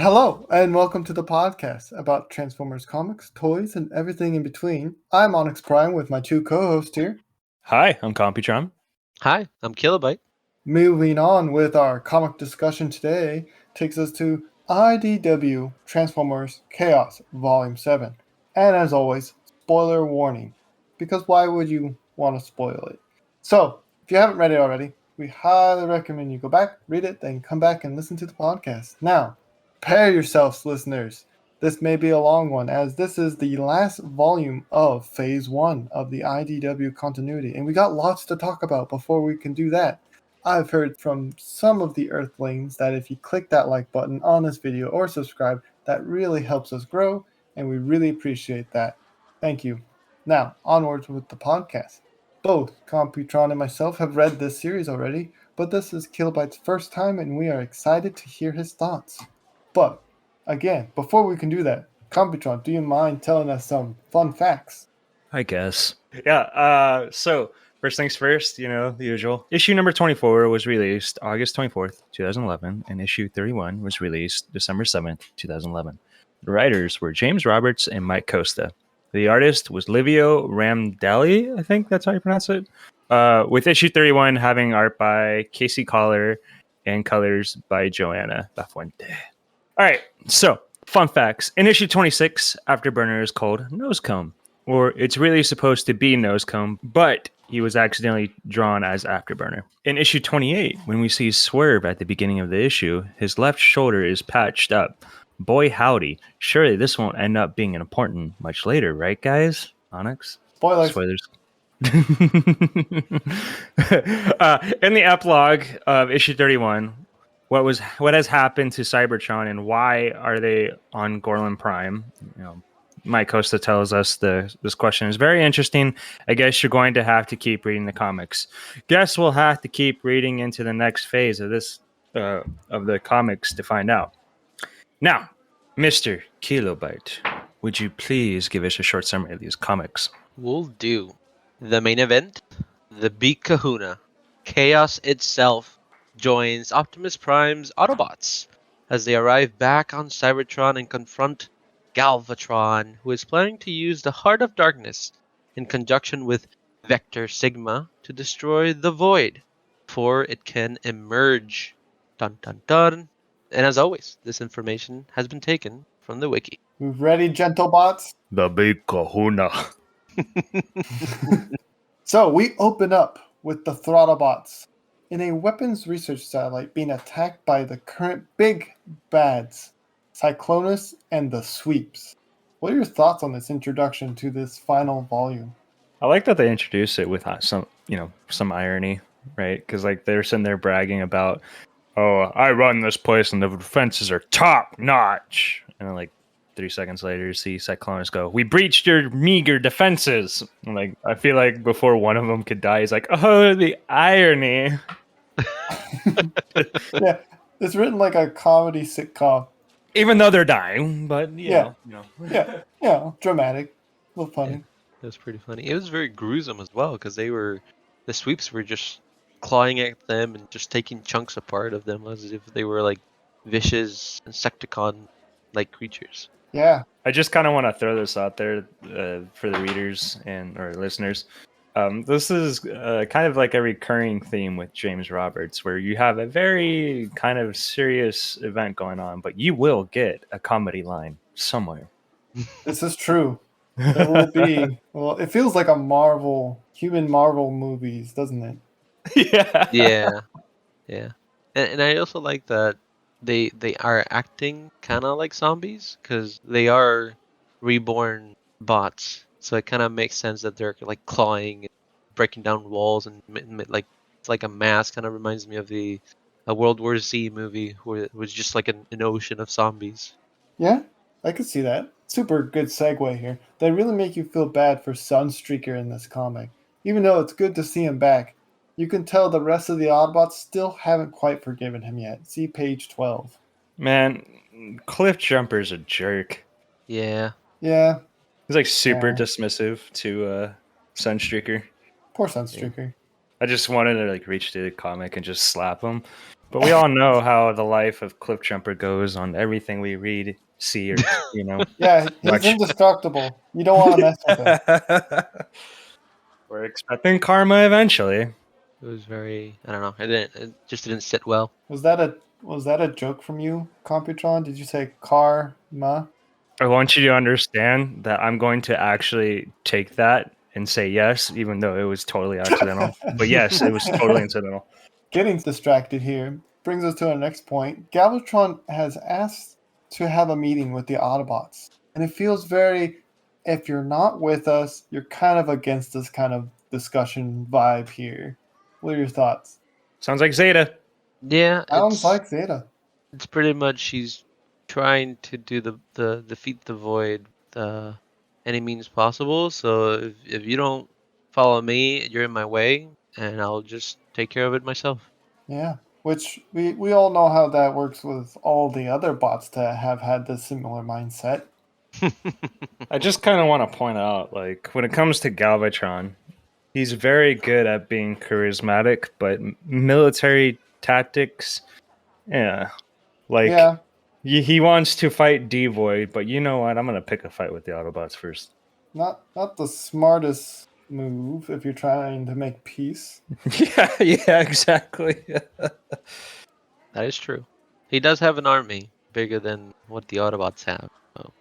Hello, and welcome to the podcast about Transformers comics, toys, and everything in between. I'm Onyx Prime with my two co-hosts here. Hi, I'm Computron. Hi, I'm Kilobyte. Moving on with our comic discussion today takes us to IDW Transformers Chaos Volume 7. And as always, spoiler warning, because why would you want to spoil it? So, if you haven't read it already, we highly recommend you go back, read it, then come back and listen to the podcast. Now, prepare yourselves, listeners. This may be a long one, as this is the last volume of Phase 1 of the IDW continuity, and we got lots to talk about before we can do that. I've heard from some of the Earthlings that if you click that like button on this video or subscribe, that really helps us grow, and we really appreciate that. Thank you. Now, onwards with the podcast. Both Computron and myself have read this series already, but this is Kilobyte's first time, and we are excited to hear his thoughts. But, again, before we can do that, Computron, do you mind telling us some fun facts? I guess. Yeah, so first things first, the usual. Issue number 24 was released August 24th, 2011, and issue 31 was released December 7th, 2011. The writers were James Roberts and Mike Costa. The artist was Livio Ramdali, I think that's how you pronounce it, with issue 31 having art by Casey Collar and colors by Joanna Lafuente. All right, so fun facts. In issue 26, Afterburner is called Nosecomb, or it's really supposed to be Nosecomb, but he was accidentally drawn as Afterburner. In issue 28, when we see Swerve at the beginning of the issue, his left shoulder is patched up. Boy howdy, surely this won't end up being important much later, right guys? Onyx? Spoilers. In the epilogue of issue 31, what has happened to Cybertron and why are they on Gorelin Prime? Mike Costa tells us this question is very interesting. I guess you're going to have to keep reading the comics. Guess we'll have to keep reading into the next phase of this of the comics to find out. Now, Mr. Kilobyte, would you please give us a short summary of these comics? Will do. The main event, the big kahuna, Chaos itself, joins Optimus Prime's Autobots as they arrive back on Cybertron and confront Galvatron, who is planning to use the Heart of Darkness in conjunction with Vector Sigma to destroy the Void, before it can emerge. Dun dun dun. And as always, this information has been taken from the wiki. We ready, Gentlebots? The big kahuna. So we open up with the Throttlebots in a weapons research satellite being attacked by the current big bads, Cyclonus and the Sweeps. What are your thoughts on this introduction to this final volume? I like that they introduce it with some irony, right? Because they're sitting there bragging about, oh, I run this place and the defenses are top notch, and then 3 seconds later, you see Cyclonus go, "We breached your meager defenses." And I feel like before one of them could die, he's like, "Oh, the irony." Yeah, it's written like a comedy sitcom. Even though they're dying, but Yeah, dramatic, a little funny. Yeah, it was pretty funny. It was very gruesome as well because the Sweeps were just clawing at them and just taking chunks apart of them as if they were like vicious Insecticon-like creatures. Yeah. I just kind of want to throw this out there for the readers or listeners. This is kind of like a recurring theme with James Roberts, where you have a very kind of serious event going on, but you will get a comedy line somewhere. This is true. There will be. Well, it feels like a human Marvel movies, doesn't it? Yeah. And I also like that they are acting kind of like zombies because they are reborn bots. So it kind of makes sense that they're like clawing and breaking down walls and it's like a mask. Kind of reminds me of a World War Z movie where it was just like an ocean of zombies. Yeah, I could see that. Super good segue here. They really make you feel bad for Sunstreaker in this comic. Even though it's good to see him back, you can tell the rest of the Autobots still haven't quite forgiven him yet. See page 12. Man, Cliff Jumper's a jerk. Yeah. Yeah. He's super dismissive to Sunstreaker. Poor Sunstreaker. I just wanted to reach to the comic and just slap him. But we all know how the life of Cliffjumper goes on everything we read, see, or Yeah, he's watch. indestructible. You don't want to mess with him. We're expecting karma eventually. It was very, I don't know. It just didn't sit well. Was that a joke from you, Computron? Did you say karma? I want you to understand that I'm going to actually take that and say yes, even though it was totally accidental. But yes, it was totally incidental. Getting distracted here brings us to our next point. Galvatron has asked to have a meeting with the Autobots, and it feels very, if you're not with us, you're kind of against this kind of discussion vibe here. What are your thoughts? Sounds like Zeta. Yeah, Sounds like Zeta. it's pretty much she's trying to do the defeat the void any means possible. So if you don't follow me, you're in my way, and I'll just take care of it myself. Yeah, which we all know how that works with all the other bots that have had this similar mindset. I just kind of want to point out, like, when it comes to Galvatron, he's very good at being charismatic, but military tactics, yeah. Like, Yeah, he wants to fight D-Void, but you know what? I'm going to pick a fight with the Autobots first. not the smartest move if you're trying to make peace. yeah, exactly. That is true. He does have an army bigger than what the Autobots have. So.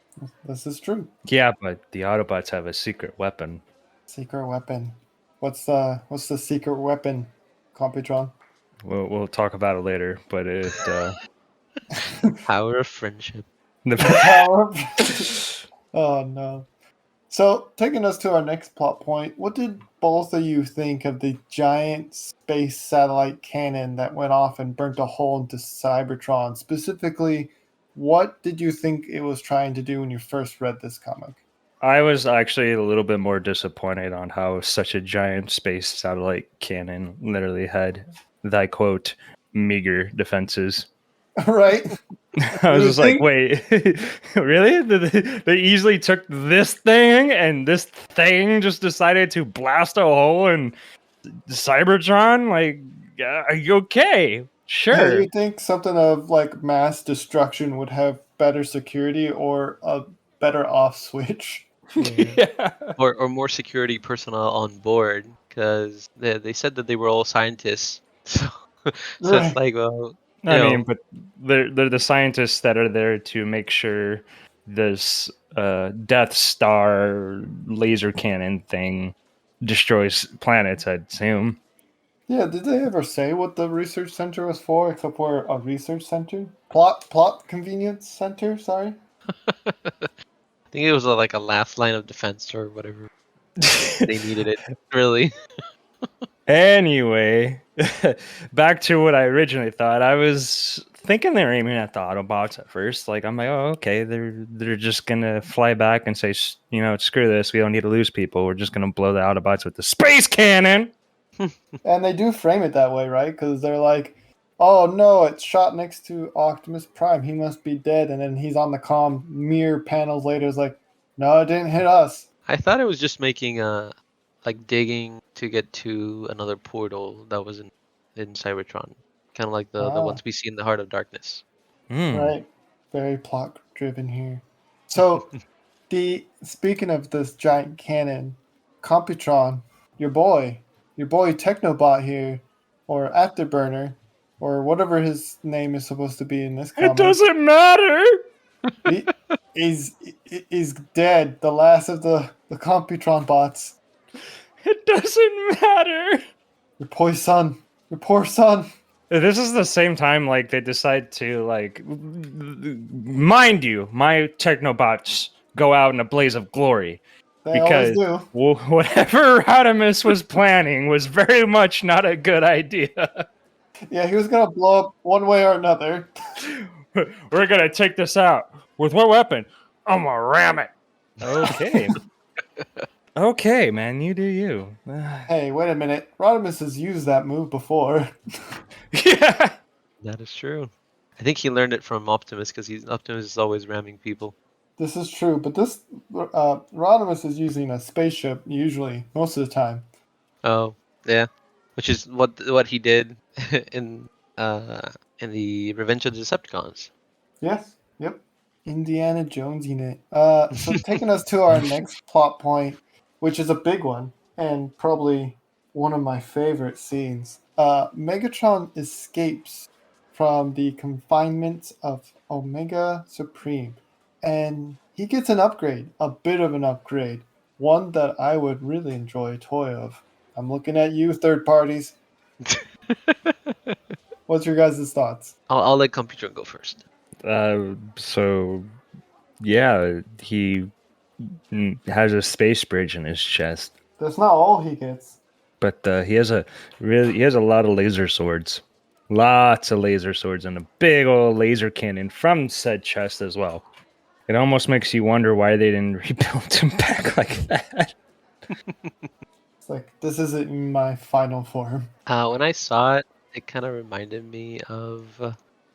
This is true. Yeah, but the Autobots have a secret weapon. Secret weapon. What's the secret weapon, Computron? We'll talk about it later, but it Power of friendship. the Power. Oh no. So, taking us to our next plot point, what did both of you think of the giant space satellite cannon that went off and burnt a hole into Cybertron? Specifically, what did you think it was trying to do when you first read this comic? I was actually a little bit more disappointed on how such a giant space satellite cannon literally had, I quote, meager defenses. Right? I was You just like, think- wait, really? They easily took this thing and this thing just decided to blast a hole in Cybertron? Like, are you okay? Yeah, Sure. you think something of like mass destruction would have better security or a better off switch? Yeah. Or more security personnel on board, because they said that they were all scientists. So Right. it's like, well, I you mean, know, but they're the scientists that are there to make sure this Death Star laser cannon thing destroys planets, I'd assume. Yeah, did they ever say what the research center was for, except for a research center? Plot convenience center, sorry. I think it was like a last line of defense or whatever. They needed it, really. Anyway, back to what I originally thought. I was thinking they were aiming at the Autobots at first. Like, I'm like, oh, okay, they're just gonna fly back and say, screw this. We don't need to lose people. We're just gonna blow the Autobots with the space cannon. And they do frame it that way, right? Because they're like, oh no, it's shot next to Optimus Prime. He must be dead. And then he's on the comm mirror panels later. It's like, no, it didn't hit us. I thought it was just making like digging to get to another portal that was in Cybertron, kind of like the Ah. ones we see in the Heart of Darkness. Right. Very plot driven here. So, speaking of this giant cannon, Computron, your boy Technobot here, or Afterburner, or whatever his name is supposed to be in this comic. It doesn't matter. He's dead. The last of the Computron bots. It doesn't matter. Your poor son. Your poor son. This is the same time like they decide to like, mind you, my Technobots go out in a blaze of glory. They Because always do. whatever Rodimus was planning was very much not a good idea. Yeah, he was gonna blow up one way or another. We're gonna take this out. With what weapon? I'm gonna ram it. Okay. Okay, man, you do you. Hey, wait a minute. Rodimus has used that move before. Yeah. That is true. I think he learned it from Optimus, because Optimus is always ramming people. This is true, but this Rodimus is using a spaceship usually, most of the time. Oh, yeah. Which is what he did in in the Revenge of the Decepticons. Yes. Yep. Indiana Jones in it. So taking us to our next plot point, which is a big one and probably one of my favorite scenes. Megatron escapes from the confinement of Omega Supreme, and he gets an upgrade, a bit of an upgrade, one that I would really enjoy a toy of. I'm looking at you, third parties. What's your guys' thoughts? I'll let Computer go first. So yeah, he has a space bridge in his chest, That's not all he gets. but he has a lot of laser swords, lots of laser swords, and a big old laser cannon from said chest as well. It almost makes you wonder why they didn't rebuild him back like that. It's like, this isn't my final form. When I saw it, it kind of reminded me of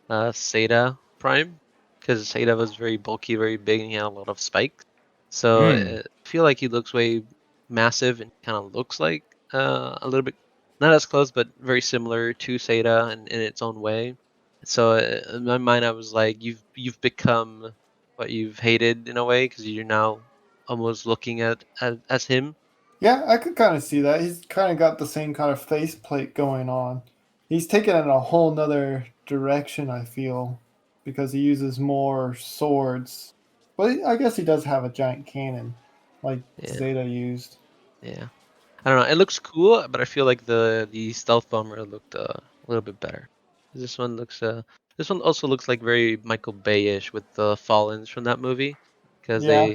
Seda Prime, because Seda was very bulky, very big, and he had a lot of spikes. So I feel like he looks way massive and kind of looks like a little bit, not as close, but very similar to Seda in its own way. So in my mind, I was like, you've become what you've hated in a way, because you're now almost looking at as him. Yeah, I could kind of see that. He's kind of got the same kind of faceplate going on. He's taken it in a whole nother direction, I feel, because he uses more swords. But I guess he does have a giant cannon, like Yeah. Zeta used. Yeah. I don't know. It looks cool, but I feel like the stealth bomber looked a little bit better. This one looks this one also looks like very Michael Bay-ish with the Fallens from that movie, because Yeah,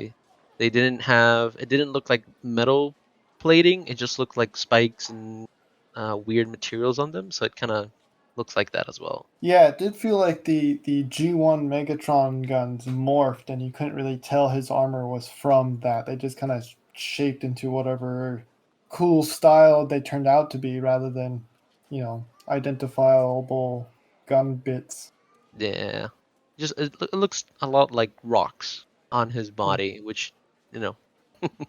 they didn't have, it didn't look like metal plating. It just looked like spikes and weird materials on them. So it kind of looks like that as well. yeah, it did feel like the G1 Megatron guns morphed, and you couldn't really tell his armor was from that. They just kind of shaped into whatever cool style they turned out to be, rather than, identifiable gun bits. Yeah. Just it looks a lot like rocks on his body, which you know I make it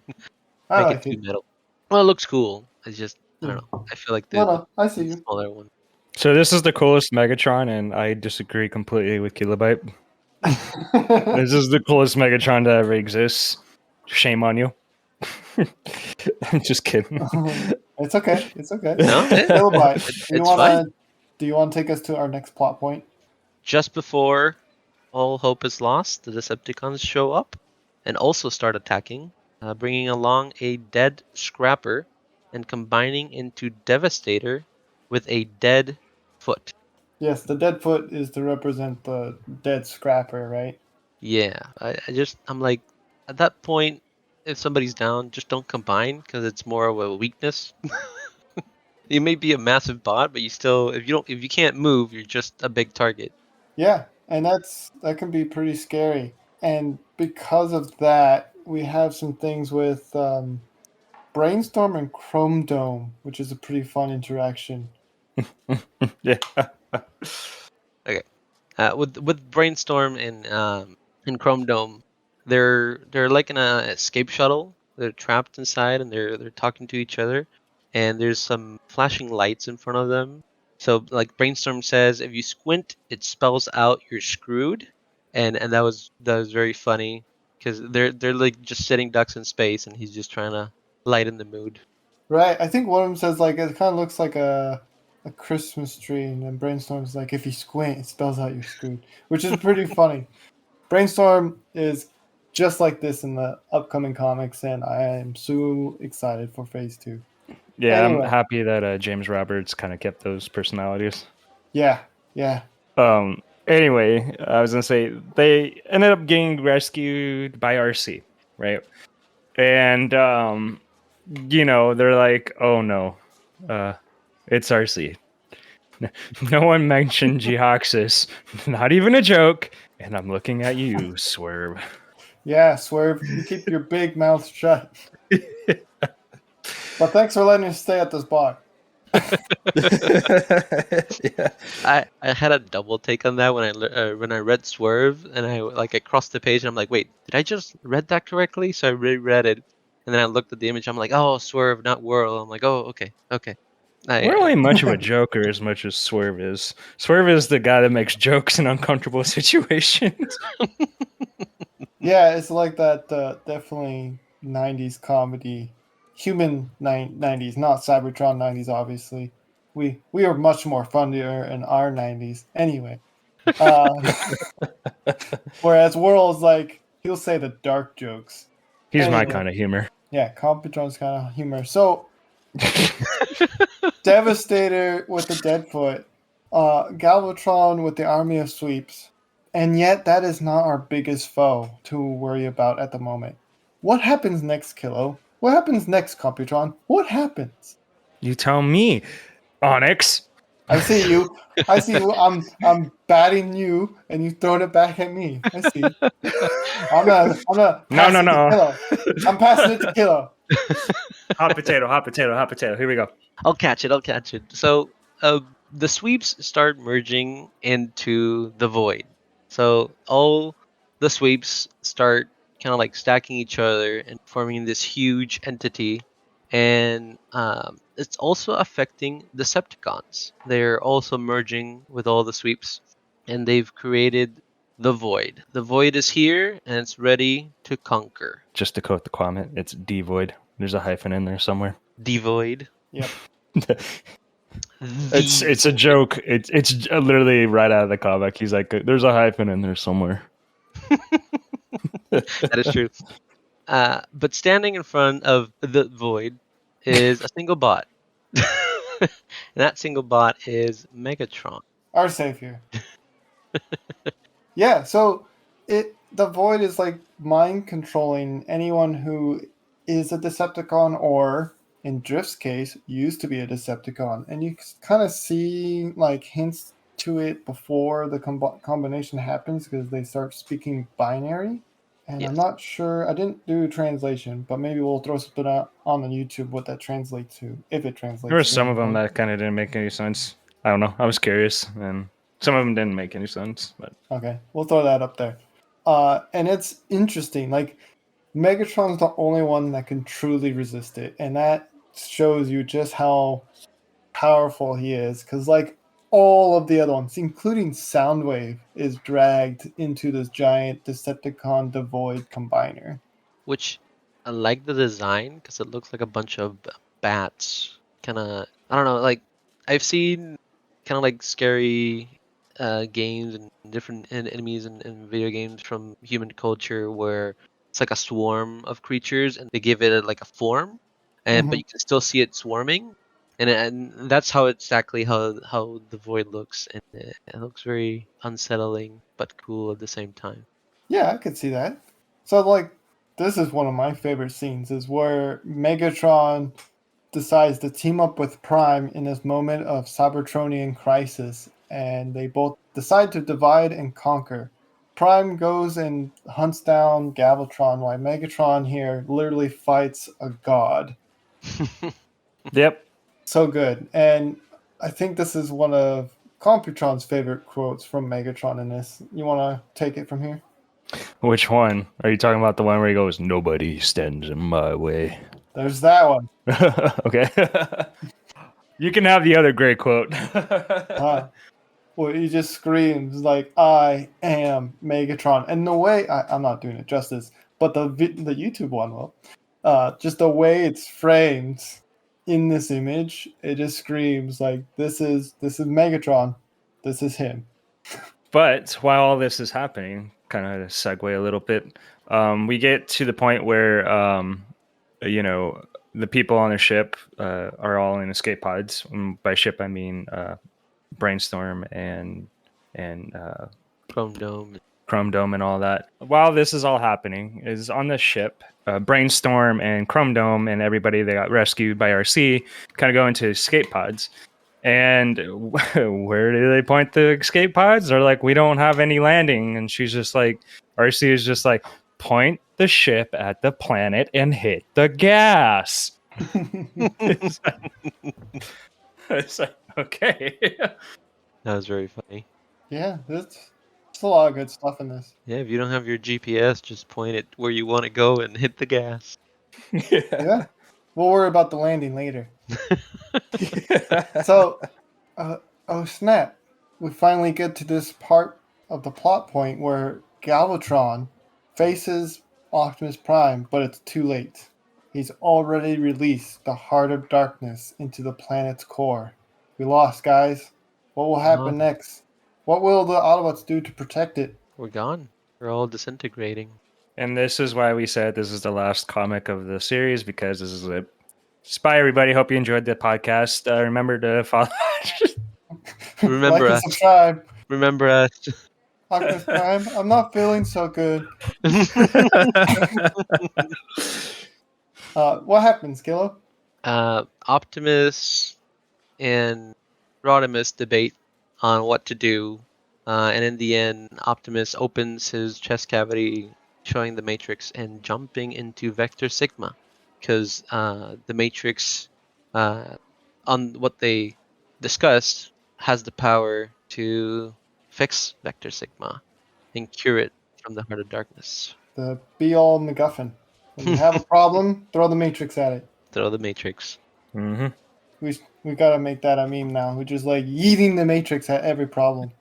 like too it. metal. Well, it looks cool. It's just I Hmm. don't know. I feel like No, the no, I see you. smaller one. So this is the coolest Megatron, and I disagree completely with Kilobyte. This is the coolest Megatron to ever exist. Shame on you. I'm just kidding. It's okay. It's okay. No, Kilobyte, it's fine. do you want to take us to our next plot point? Just before all hope is lost, the Decepticons show up and also start attacking, bringing along a dead Scrapper and combining into Devastator with a dead Foot. Yes, the dead foot is to represent the dead scrapper, right? Yeah, I'm like, at that point, if somebody's down, just don't combine because it's more of a weakness. You may be a massive bot, but you still, if you can't move, you're just a big target. Yeah, and that can be pretty scary. And because of that, we have some things with Brainstorm and Chrome Dome, which is a pretty fun interaction. Yeah. Okay. With Brainstorm in Chrome Dome, they're like in a escape shuttle. They're trapped inside and they're talking to each other, and there's some flashing lights in front of them. So like Brainstorm says, if you squint, it spells out you're screwed, and that was very funny because they're like just sitting ducks in space, and he's just trying to lighten the mood. Right. I think one of them says like it kind of looks like a Christmas tree, and then Brainstorm's like if you squint, it spells out you're screwed, which is pretty funny. Brainstorm is just like this in the upcoming comics, and I am so excited for Phase 2. Yeah, I'm Anyway, happy that James Roberts kind of kept those personalities. yeah, yeah. Anyway, I was gonna say they ended up getting rescued by RC, right? And they're like, "Oh no, it's RC." No one mentioned Geoxys, not even a joke. And I'm looking at you, Swerve. Yeah, Swerve, you keep your big mouth shut. But thanks for letting us stay at this bar. Yeah. I had a double take on that when I read Swerve, and I crossed the page and I'm like, wait, did I just read that correctly? So I reread it, and then I looked at the image. I'm like, oh, Swerve, not Whirl. I'm like, oh, okay. We're only much of a joker as much as Swerve is. Swerve is the guy that makes jokes in uncomfortable situations. Yeah, it's like that definitely 90s comedy. Human 90s, not Cybertron 90s, obviously. We are much more funnier in our 90s. Anyway. Uh, whereas World's like, he'll say the dark jokes. He's my Anyway. kind of humor. Yeah, Computron's kind of humor. So, Devastator with the Deadfoot, Galvatron with the Army of Sweeps, and yet that is not our biggest foe to worry about at the moment. What happens next, Kilo? What happens next, Computron? What happens? You tell me, Onyx. I see you. I see you. I'm batting you, and you throwing it back at me. I see. I'm gonna pass it to Kilo. I'm passing it to Kilo. Hot potato. Here we go. I'll catch it. So the sweeps start merging into the void. So all the sweeps start kind of like stacking each other and forming this huge entity. And it's also affecting Decepticons. They're also merging with all the sweeps, and they've created the void. The void is here, and it's ready to conquer. Just to quote the comment, it's devoid. There's a hyphen in there somewhere. Devoid. Yep. It's a joke. It's literally right out of the comic. He's like, "There's a hyphen in there somewhere." That is true. But standing in front of the void is a single bot. And that single bot is Megatron. Our savior. Yeah, so the void is like mind controlling anyone who is a Decepticon or in Drift's case used to be a Decepticon, and you kind of see like hints to it before the combination happens because they start speaking binary. And Yes. I'm not sure. I didn't do translation, but maybe we'll throw something out on the YouTube what that translates to, if it translates. There were to some of them anything. that kind of didn't make any sense. I don't know. I was curious, and some of them didn't make any sense. But Okay, we'll throw that up there. And it's interesting. Like Megatron's the only one that can truly resist it, and that shows you just how powerful he is. Because like all of the other ones, including Soundwave, is dragged into this giant Decepticon Devoid combiner. Which I like the design because it looks like a bunch of bats. Kind of, I don't know, like I've seen kind of like scary games and different enemies in video games from human culture where it's like a swarm of creatures and they give it like a form, and but Mhm. you can still see it swarming, and that's how exactly how the void looks, and it looks very unsettling but cool at the same time. Yeah, I could see that. So like this is one of my favorite scenes is where Megatron decides to team up with Prime in this moment of Cybertronian crisis, and they both decide to divide and conquer. Prime goes and hunts down Galvatron, while Megatron here literally fights a god. yep, So good. And I think this is one of Computron's favorite quotes from Megatron in this. You want to take it from here? which one are you talking about? The one where he goes, "Nobody stands in my way." There's that one. Okay, you can have the other great quote. Where he just screams like, "I am Megatron," and the way I'm not doing it justice, but the YouTube one will, just the way it's framed in this image, it just screams like, "This is Megatron, this is him." But while all this is happening, kind of segue a little bit, we get to the point where the people on the ship are all in escape pods. By ship, I mean Brainstorm and Chrome Dome. Chrome Dome and all that. While this is all happening, is on the ship, Brainstorm and Chrome Dome and everybody that got rescued by RC kind of go into escape pods. And where do they point the escape pods? They're like, "We don't have any landing." And she's just like, RC is just like, "Point the ship at the planet and hit the gas." It's like, okay. That was very funny. Yeah, there's a lot of good stuff in this. Yeah, if you don't have your GPS, just point it where you want to go and hit the gas. Yeah, We'll worry about the landing later. So, oh snap! We finally get to this part of the plot point where Galvatron faces Optimus Prime, but it's too late. He's already released the Heart of Darkness into the planet's core. We lost, guys. What will happen next? What will the Autobots do to protect it? We're gone. We're all disintegrating. And this is why we said this is the last comic of the series, because this is it. Bye, everybody. Hope you enjoyed the podcast. Remember to follow. Remember Like and us. subscribe. Remember us. Optimus Prime, I'm not feeling so good. What happens, Kilo? Optimus and Rodimus debate on what to do, and in the end, Optimus opens his chest cavity, showing the Matrix and jumping into Vector Sigma, because the Matrix, on what they discussed, has the power to fix Vector Sigma and cure it from the Heart of Darkness. The be-all MacGuffin. When you have a problem, throw the Matrix at it. Throw the Matrix. Mm-hmm. We gotta make that a meme now. We're just like yeeting the Matrix at every problem.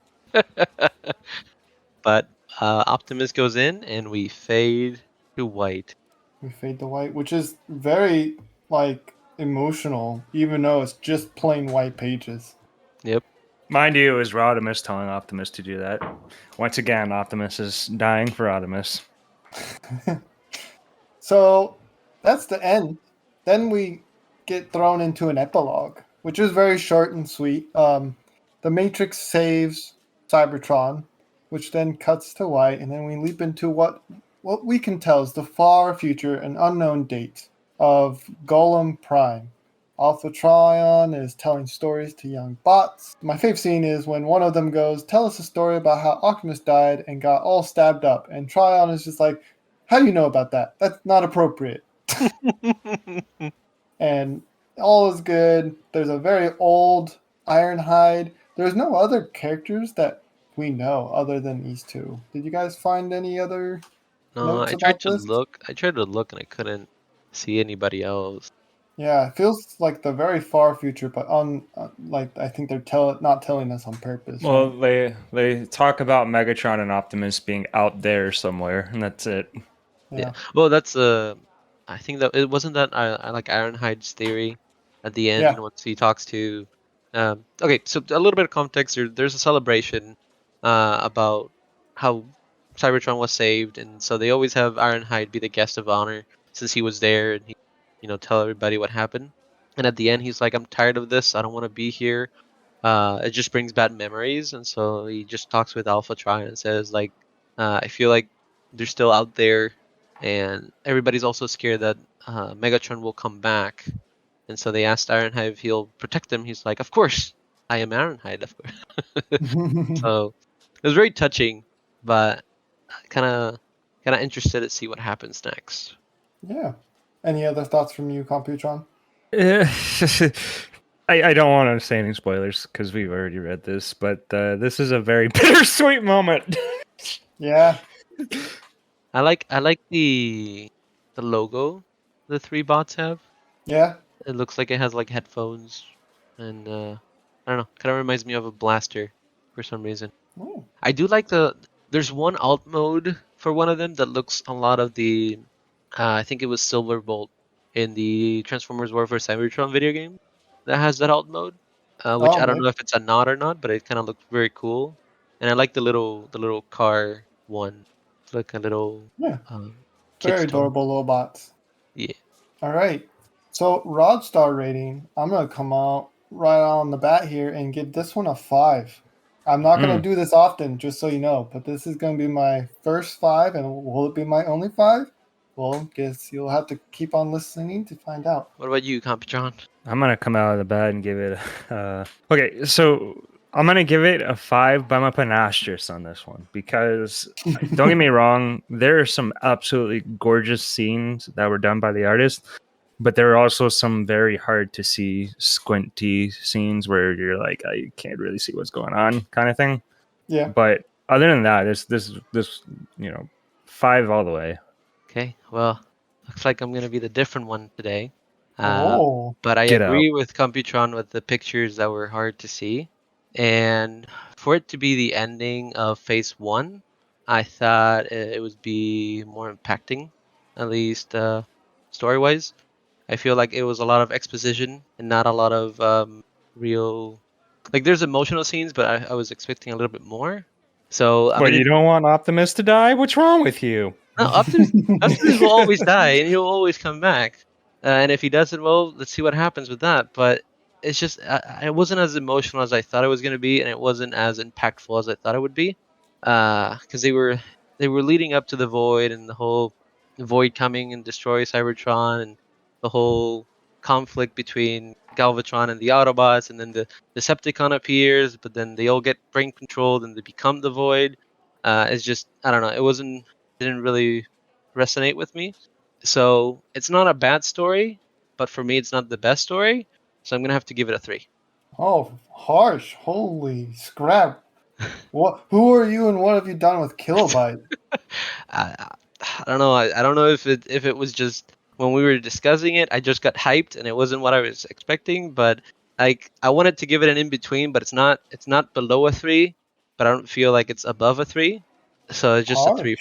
But Optimus goes in, and we fade to white. We fade to white, which is very like emotional, even though it's just plain white pages. Yep. Mind you, it was Rodimus telling Optimus to do that. Once again, Optimus is dying for Optimus. So that's the end. Then we get thrown into an epilogue, which is very short and sweet. The Matrix saves Cybertron, which then cuts to white, and then we leap into what we can tell is the far future and unknown date of Golem Prime. Alpha Trion is telling stories to young bots. My favorite scene is when one of them goes, "Tell us a story about how Optimus died and got all stabbed up," and Trion is just like, "How do you know about that? That's not appropriate." And all is good. There's a very old Ironhide. There's no other characters that we know other than these two. Did you guys find any other No, notes I tried about to this? look. I tried to look, and I couldn't see anybody else. Yeah, it feels like the very far future, but like I think they're not telling us on purpose. Well, Right? they talk about Megatron and Optimus being out there somewhere, and that's it. Yeah. Yeah. Well, that's I think that it wasn't that I like Ironhide's theory at the end Yeah. once he talks to. Okay, so a little bit of context. There's a celebration about how Cybertron was saved, and so they always have Ironhide be the guest of honor since he was there, and he, tell everybody what happened. And at the end, he's like, "I'm tired of this. I don't want to be here. It just brings bad memories." And so he just talks with Alpha Trion and says, like, "I feel like they're still out there, and everybody's also scared that Megatron will come back." And so they asked Ironhide if he'll protect them. He's like, "Of course, I am Ironhide, of course." So it was very touching, but kind of interested to see what happens next. Yeah. Any other thoughts from you, Computron? I don't want to say any spoilers because we've already read this, but this is a very bittersweet moment. Yeah. I like the logo the three bots have. Yeah. It looks like it has like headphones, and I don't know, kind of reminds me of a blaster for some reason. Oh. I do like there's one alt mode for one of them that looks a lot of the I think it was Silverbolt in the Transformers War for Cybertron video game that has that alt mode, which Oh, I don't man. know if it's a nod or not, but it kind of looks very cool. And I like the little car one, it's like a little Yeah. kid's Very toy. adorable little bots. Yeah. All right. So Rod Star rating, I'm gonna come out right on the bat here and give this one a 5. I'm not gonna Mm. do this often, just so you know, but this is gonna be my first 5, and will it be my only 5? Well, guess you'll have to keep on listening to find out. What about you, Computron? I'm gonna come out of the bed and give it. Okay, so I'm gonna give it a 5, but I'm gonna put an asterisk on this one because don't get me wrong, there are some absolutely gorgeous scenes that were done by the artist, but there are also some very hard to see, squinty scenes where you're like, I can't really see what's going on, kind of thing. Yeah. But other than that, this 5 all the way. Okay, well, looks like I'm gonna be the different one today. Oh, But I Get out. agree with Computron with the pictures that were hard to see. And for it to be the ending of Phase 1, I thought it would be more impacting, at least story-wise. I feel like it was a lot of exposition and not a lot of real. Like, there's emotional scenes, but I was expecting a little bit more. So, I But mean, you don't want Optimus to die? What's wrong with you? no, Optimus will always die, and he'll always come back. And if he doesn't, well, let's see what happens with that. But it's just, it wasn't as emotional as I thought it was going to be, and it wasn't as impactful as I thought it would be. Because they were leading up to the Void and the whole Void coming and destroy Cybertron, and the whole conflict between Galvatron and the Autobots, and then the Decepticon appears, but then they all get brain controlled and they become the Void. It's just, I don't know. Didn't really resonate with me. So it's not a bad story, but for me, it's not the best story. So I'm gonna have to give it a 3. oh, harsh! Holy scrap! What? Who are you, and what have you done with Kilobyte? I, I don't know. I don't know if it was just when we were discussing it, I just got hyped and it wasn't what I was expecting. But like I wanted to give it an in between, but it's not below a 3, but I don't feel like it's above a 3. So it's just a 3.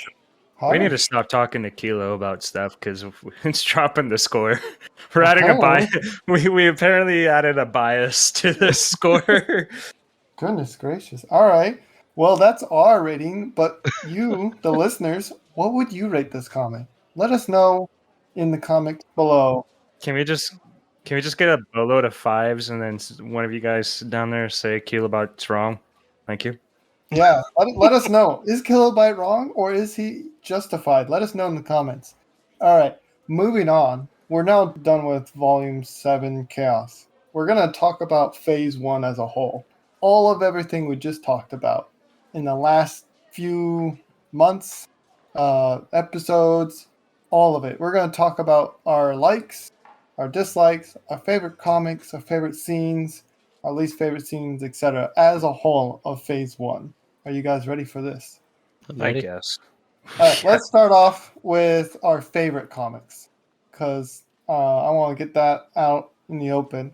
Harsh, We need to harsh. stop talking to Kilo about stuff because it's dropping the score. We're adding a Apparently. bias. We apparently added a bias to the score. Goodness gracious! All right. Well, that's our rating. But you, the listeners, what would you rate this comic? Let us know in the comments below. Can we just get a boatload of 5s and then one of you guys down there say Kilobot's wrong? Thank you. Yeah, let us know. Is Kilobyte wrong or is he justified? Let us know in the comments. All right, moving on. We're now done with Volume 7 Chaos. We're going to talk about Phase 1 as a whole. All of everything we just talked about in the last few months, episodes, all of it. We're going to talk about our likes, our dislikes, our favorite comics, our favorite scenes, our least favorite scenes, etc., as a whole of Phase 1. Are you guys ready for this? I'm I ready. guess. All right, let's start off with our favorite comics because I want to get that out in the open.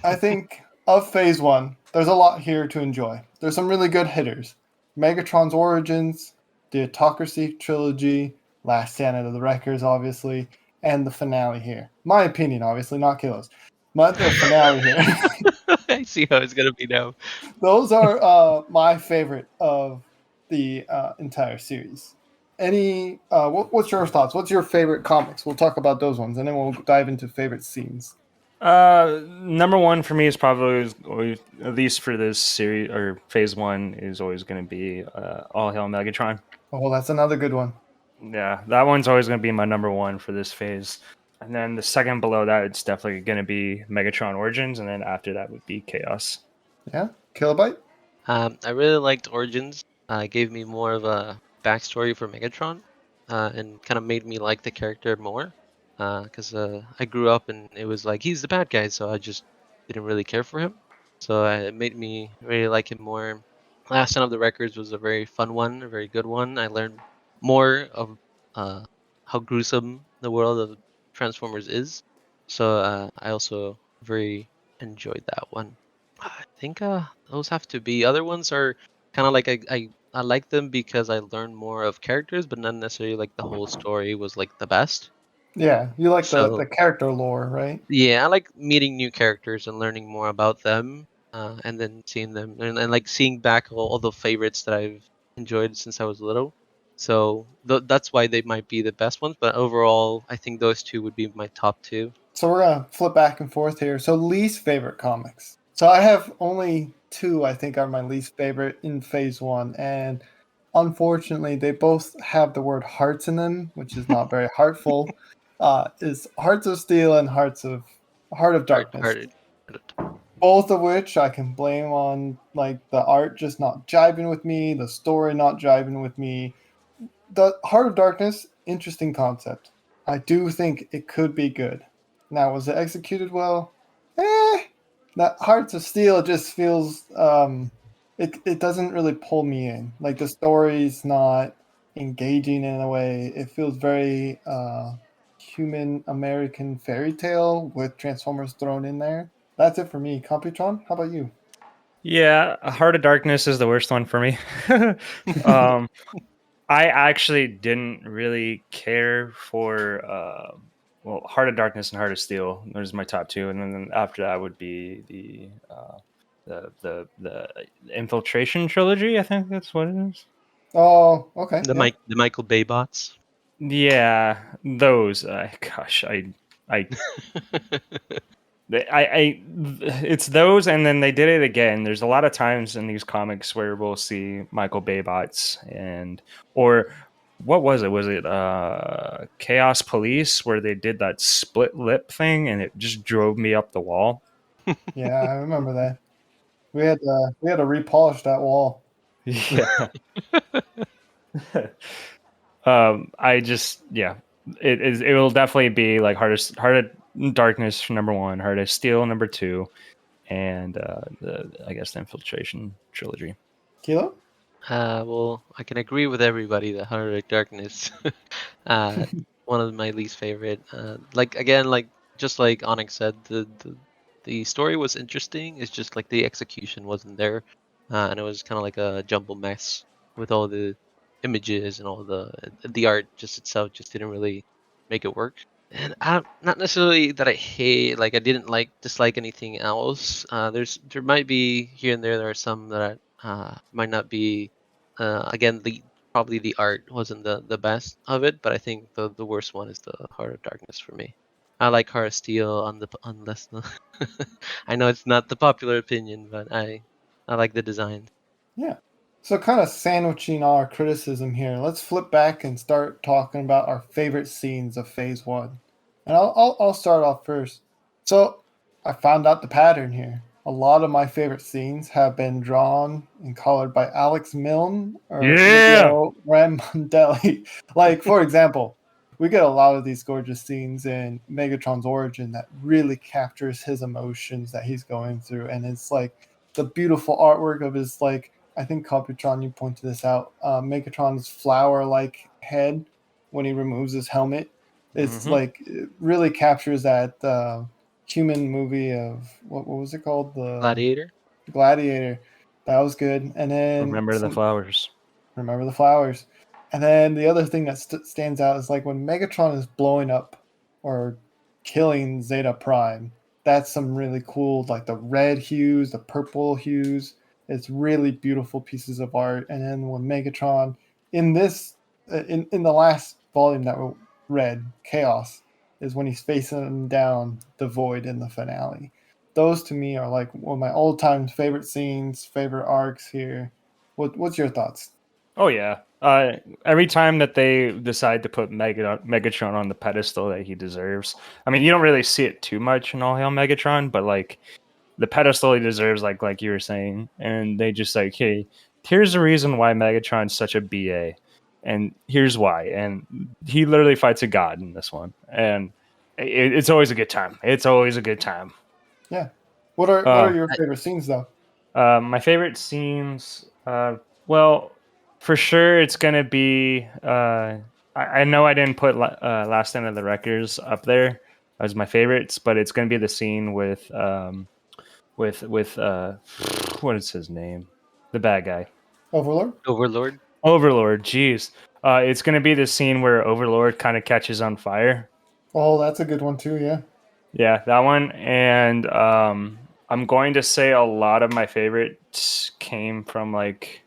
I think of Phase 1, there's a lot here to enjoy. There's some really good hitters. Megatron's Origins, the Autocracy Trilogy, Last Stand of the Wreckers, obviously, and the finale here. My opinion, obviously, not Kilo's. But the finale here. I see how it's gonna be now. Those are my favorite of the entire series. What's your thoughts? What's your favorite comics? We'll talk about those ones, and then we'll dive into favorite scenes. Number one for me is probably always, at least for this series or Phase 1, is always going to be All Hail Megatron. Oh, well, that's another good one. Yeah, that one's always going to be my number one for this phase. And then the second below that, it's definitely going to be Megatron Origins, and then after that would be Chaos. Yeah, Kilobyte. I really liked Origins. It gave me more of a backstory for Megatron, and kind of made me like the character more. Because I grew up and it was like he's the bad guy, so I just didn't really care for him. So it made me really like him more. Last Son of the Records was a very fun one, a very good one. I learned more of how gruesome the world of Transformers is. So I also very enjoyed that one. I think those have to be. Other ones are kind of like I like them because I learned more of characters, but not necessarily like the whole story was like the best. Yeah, you like the So character lore, right? yeah, I like meeting new characters and learning more about them, and then seeing them and like seeing back all the favorites that I've enjoyed since I was little. So that's why they might be the best ones. But overall, I think those two would be my top two. So we're gonna flip back and forth here. So least favorite comics. So I have only two. I think are my least favorite in Phase 1, and unfortunately, they both have the word hearts in them, which is not very heartful. Is Hearts of Steel and Heart of Hard, Darkness. hard. Both of which I can blame on like the art just not jiving with me, the story not jiving with me. The Heart of Darkness, interesting concept. I do think it could be good. Now, was it executed well? Eh. That Hearts of Steel just feels it doesn't really pull me in. Like the story's not engaging in a way. It feels very human American fairy tale with Transformers thrown in there. That's it for me. Computron, how about you? Yeah, Heart of Darkness is the worst one for me. um, I actually didn't really care for well, Heart of Darkness and Heart of Steel. Those are my top two, and then after that would be the Infiltration trilogy. I think that's what it is. Oh, okay. Yeah. The Michael Bay bots. Yeah, those. Gosh, I it's those, and then they did it again. There's a lot of times in these comics where we'll see Michael Bay bots, and or what was it? Was it Chaos Police where they did that split lip thing, and it just drove me up the wall. Yeah, I remember that. We had to repolish that wall. Yeah. I just it will definitely be like Heart of Darkness number one, Heart of Steel number two, and I guess the Infiltration trilogy. Kilo? Well, I can agree with everybody that Heart of Darkness, uh, one of my least favorite. Like again, like just like Onyx said, the story was interesting. It's just like the execution wasn't there, and it was kind of like a jumble mess with all the images and all the art just itself just didn't really make it work. And not necessarily that I hate, like I didn't dislike anything else. There might be here and there are some that might not be. Again, probably the art wasn't the best of it, but I think the worst one is the Heart of Darkness for me. I like Heart of Steel unless I know it's not the popular opinion, but I like the design. Yeah. So, kind of sandwiching our criticism here, let's flip back and start talking about our favorite scenes of Phase 1. And I'll start off first. So, I found out the pattern here. A lot of my favorite scenes have been drawn and colored by Alex Milne or Yeah. Leo Ramondelli. Like, for example, we get a lot of these gorgeous scenes in Megatron's origin that really captures his emotions that he's going through. And it's like the beautiful artwork of his, like, I think Computron, you pointed this out. Megatron's flower-like head when he removes his helmet, it's Mhm. like it really captures that human movie of what was it called? The Gladiator. Gladiator. That was good. And then Remember the flowers. Remember the Flowers. And then the other thing that stands out is like when Megatron is blowing up or killing Zeta Prime. That's some really cool, like the red hues, the purple hues. It's really beautiful pieces of art. And then when Megatron in this in the last volume that we read, Chaos, is when he's facing down the void in the finale. Those to me are like one of my old time favorite scenes, favorite arcs here. What's your thoughts? Oh yeah. Every time that they decide to put Megatron on the pedestal that he deserves, I mean, you don't really see it too much in All Hail Megatron, but like the pedestal he deserves, like you were saying, and they just like, hey, here's the reason why Megatron's such a BA, and here's why, and he literally fights a god in this one, and it's always a good time. It's always a good time. Yeah. What are your favorite scenes though? My favorite scenes, well, for sure, it's gonna be. I know I didn't put Last Stand of the Wreckers up there as my favorites, but it's gonna be the scene with what is his name? The bad guy, Overlord? Overlord. Overlord. Jeez, it's gonna be the scene where Overlord kind of catches on fire. Oh, that's a good one too, yeah. Yeah, that one. And I'm going to say a lot of my favorites came from like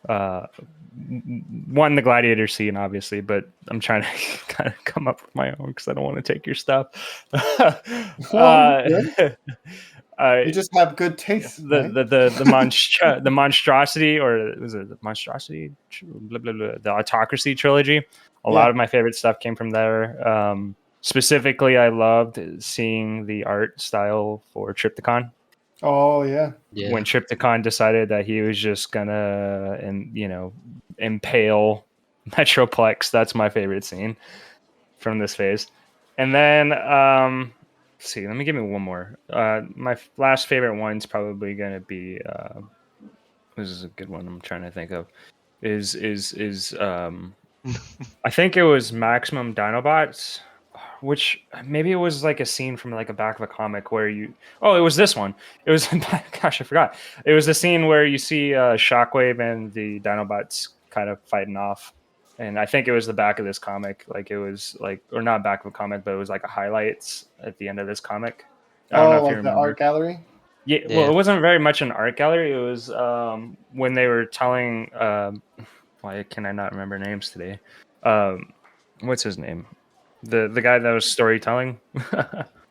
uh, one, the gladiator scene, obviously, but I'm trying to kind of come up with my own because I don't want to take your stuff. Well, you're good. uh, You just have good taste, right? the monstrosity, or was it the monstrosity? Blah, blah, blah, the autocracy trilogy. A lot Yeah. of my favorite stuff came from there. Specifically, I loved seeing the art style for Triptychon. Oh, yeah. When Yeah. Triptychon decided that he was just gonna, and impale Metroplex. That's my favorite scene from this phase. And then, let's see, let me give me one more. My last favorite one's probably gonna be. This is a good one. I'm trying to think of. Is I think it was Maximum Dinobots. which maybe it was like a scene from like a back of a comic where you. Oh, it was this one. It was gosh, I forgot. It was the scene where you see Shockwave and the Dinobots kind of fighting off, and I think it was the back of this comic. Like it was like, or not back of a comic, but it was like a highlights at the end of this comic. I don't know Oh, if you like the remember. art gallery? Yeah, well, Yeah. it wasn't very much an art gallery. It was when they were telling. Why can I not remember names today? What's his name? The guy that was storytelling.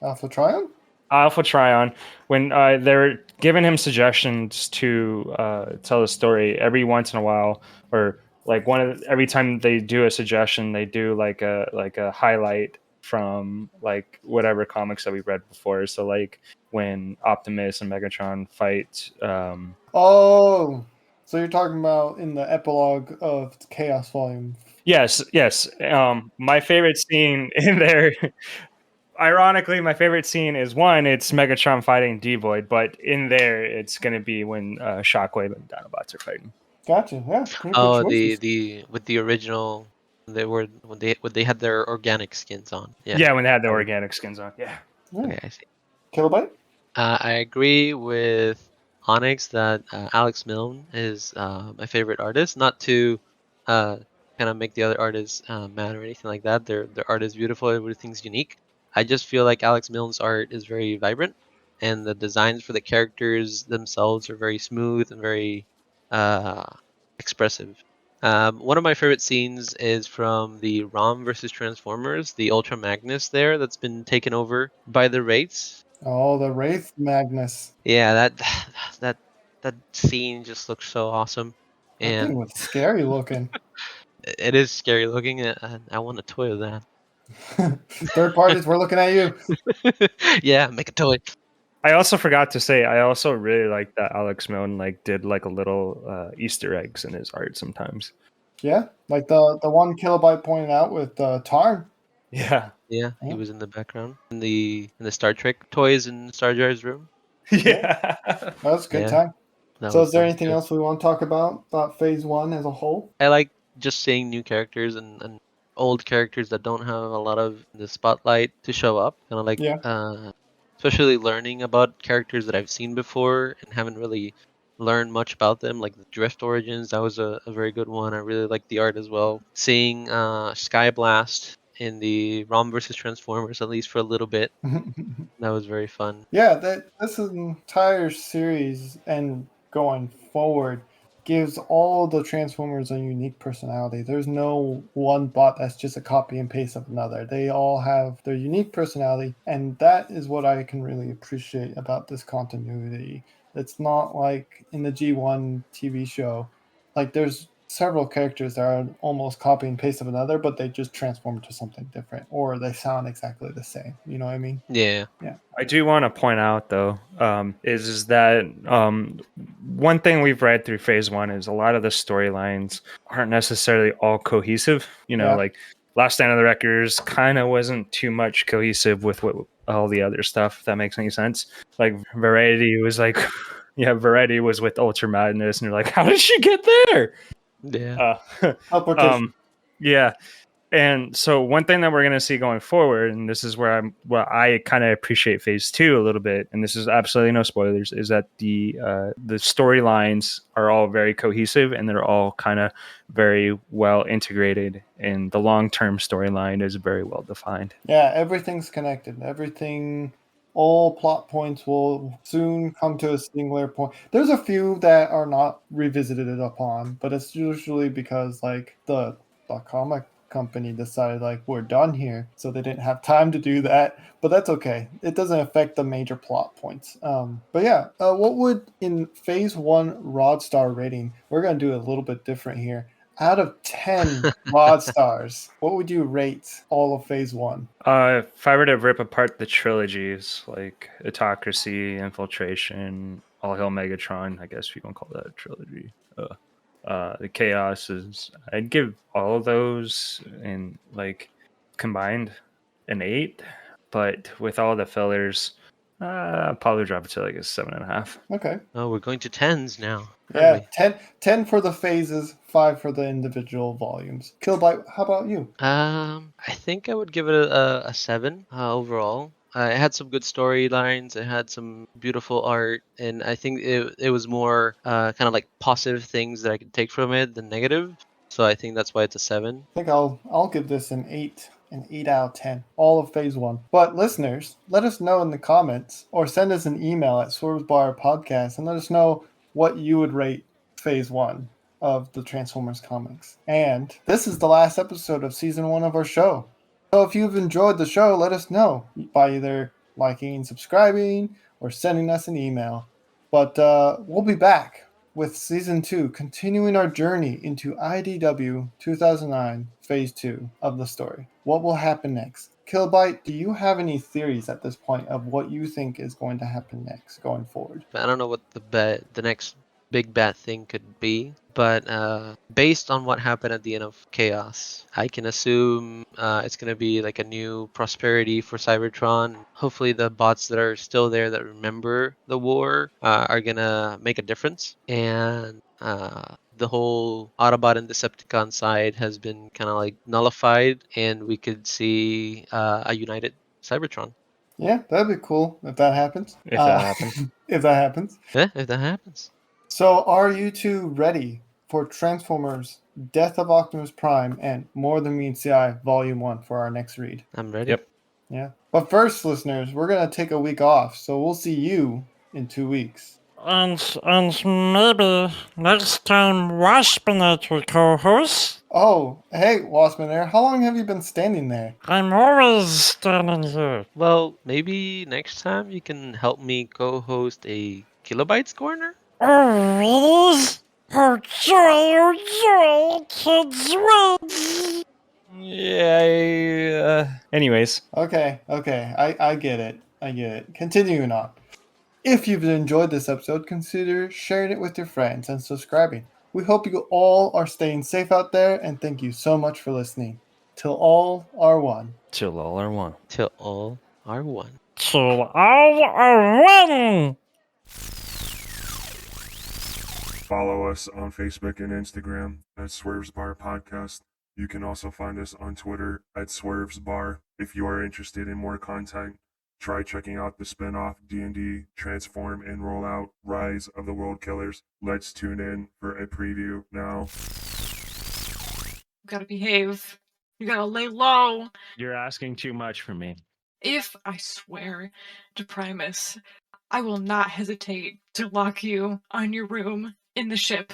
Alpha Trion? Alpha Tryon. When they're giving him suggestions to tell a story every once in a while, or like every time they do a suggestion, they do like a highlight from like whatever comics that we read before. So like when Optimus and Megatron fight. Oh, so you're talking about in the epilogue of Chaos Volume. Yes, yes. My favorite scene in there. Ironically, my favorite scene is one. It's Megatron fighting Devoid, but in there, it's gonna be when Shockwave and Dinobots are fighting. Gotcha. Yeah, pretty good Oh, choices. the with the original, they were when they had their organic skins on. Yeah. Yeah, when they had the Oh, organic skins on. Yeah. Yeah. okay, I see. Kilobyte? I agree with Onyx that Alex Milne is my favorite artist. Not to kind of make the other artists mad or anything like that. Their art is beautiful. Everything's unique. I just feel like Alex Milne's art is very vibrant, and the designs for the characters themselves are very smooth and very uh, expressive. One of my favorite scenes is from the ROM versus Transformers, the Ultra Magnus there that's been taken over by the Wraiths. Oh, the Wraith Magnus. Yeah, that that scene just looks so awesome, That thing and was scary looking. it is scary looking. And I want a toy of that. Third parties, we're looking at you. Yeah, make a toy. I also forgot to say, I also really like that Alex Milne like did like a little Easter eggs in his art sometimes. Yeah, like the one Kilobyte pointed out with Tarn. Yeah. Yeah, he Yeah. was in the background in the Star Trek toys in Star Jar's room. Yeah. That was a good Yeah, time. that So, was is there fun anything too. else we want to talk about Phase One as a whole? I like just seeing new characters and old characters that don't have a lot of the spotlight to show up. Kind of like, Yeah. especially learning about characters that I've seen before and haven't really learned much about them. Like the Drift Origins, that was a very good one. I really like the art as well. Seeing Skyblast in the ROM versus Transformers, at least for a little bit, that was very fun. Yeah, that this entire series and going forward gives all the Transformers a unique personality. There's no one bot that's just a copy and paste of another. They all have their unique personality, and that is what I can really appreciate about this continuity. It's not like in the G1 TV show, like there's several characters that are almost copy and paste of another, but they just transform into something different, or they sound exactly the same. You know what I mean? Yeah. Yeah. I do want to point out though, is that one thing we've read through phase one is a lot of the storylines aren't necessarily all cohesive. You know, Yeah. like Last Stand of the Wreckers kind of wasn't too much cohesive with what all the other stuff, if that makes any sense. Like Variety was like, yeah, Variety was with Ultra Madness, and you're like, how did she get there? Yeah. Teleportation. Yeah. And so one thing that we're going to see going forward, and this is where I kind of appreciate phase two a little bit, and this is absolutely no spoilers, is that the storylines are all very cohesive and they're all kind of very well integrated, and the long term storyline is very well defined. Yeah, everything's connected. All plot points will soon come to a singular point. There's a few that are not revisited upon, but it's usually because like the comic company decided like we're done here, so they didn't have time to do that. But that's okay. It doesn't affect the major plot points. But yeah, what would in phase one Rod Star rating? We're gonna do it a little bit different here. Out of 10 Rod Stars, what would you rate all of phase one? If I were to rip apart the trilogies like Autocracy, Infiltration, All Hail Megatron, I guess you don't call that a trilogy. The Chaos is, I'd give all of those in like combined an 8, but with all the fillers, I'll probably drop it to like a 7.5. Okay. Oh, we're going to tens now. Yeah, Aren't 10 for the phases, 5 for the individual volumes. Killbyte, how about you? we? I think I would give it a 7 overall. It had some good storylines. It had some beautiful art, and I think it was more kind of like positive things that I could take from it than negative. So I think that's why it's a 7. I think I'll give this an 8 out of 10, all of phase 1. But listeners, let us know in the comments or send us an email at Swerves Bar Podcast and let us know what you would rate phase 1 of the Transformers comics. And this is the last episode of season 1 of our show. So if you've enjoyed the show, let us know by either liking, subscribing, or sending us an email. But we'll be back with Season 2, continuing our journey into IDW 2009 Phase 2 of the story. What will happen next? Killbyte, do you have any theories at this point of what you think is going to happen next going forward? I don't know what the next big bad thing could be, but based on what happened at the end of Chaos, I can assume it's gonna be like a new prosperity for Cybertron. Hopefully, the bots that are still there that remember the war are gonna make a difference, and the whole Autobot and Decepticon side has been kind of like nullified, and we could see a united Cybertron. Yeah, that'd be cool if that happens. If that happens. If that happens. Yeah, if that happens. So, are you two ready for Transformers Death of Optimus Prime and More Than Meets the Eye Volume 1 for our next read? I'm ready. Yep. Yeah. But first, listeners, we're going to take a week off, so we'll see you in 2 weeks. And maybe next time Waspinator will co-host. Oh, hey, Waspman Air, how long have you been standing there? I'm always standing here. Well, maybe next time you can help me co-host a Kilobytes Corner? Oh, really? Oh, joy, kids, wait. Yeah. Anyways, Okay, I get it. I get it. Continuing on. If you've enjoyed this episode, consider sharing it with your friends and subscribing. We hope you all are staying safe out there, and thank you so much for listening. Till all are one. till all are one. Till all are one. Till all are one. Follow us on Facebook and Instagram at Swerves Bar Podcast. You can also find us on Twitter at Swerves Bar. If you are interested in more content, try checking out the spin-off D&D Transform and Rollout Rise of the World Killers. Let's tune in for a preview now. You gotta behave. You gotta lay low. You're asking too much from me. If I swear to Primus, I will not hesitate to lock you on your room in the ship.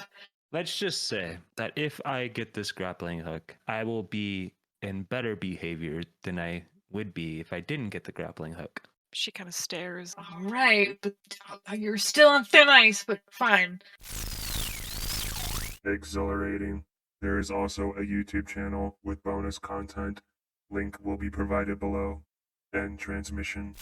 Let's just say that if I get this grappling hook, I will be in better behavior than I would be if I didn't get the grappling hook. She kind of stares. All right, but you're still on thin ice, but fine. Exhilarating. There is also a YouTube channel with bonus content. Link will be provided below. End transmission.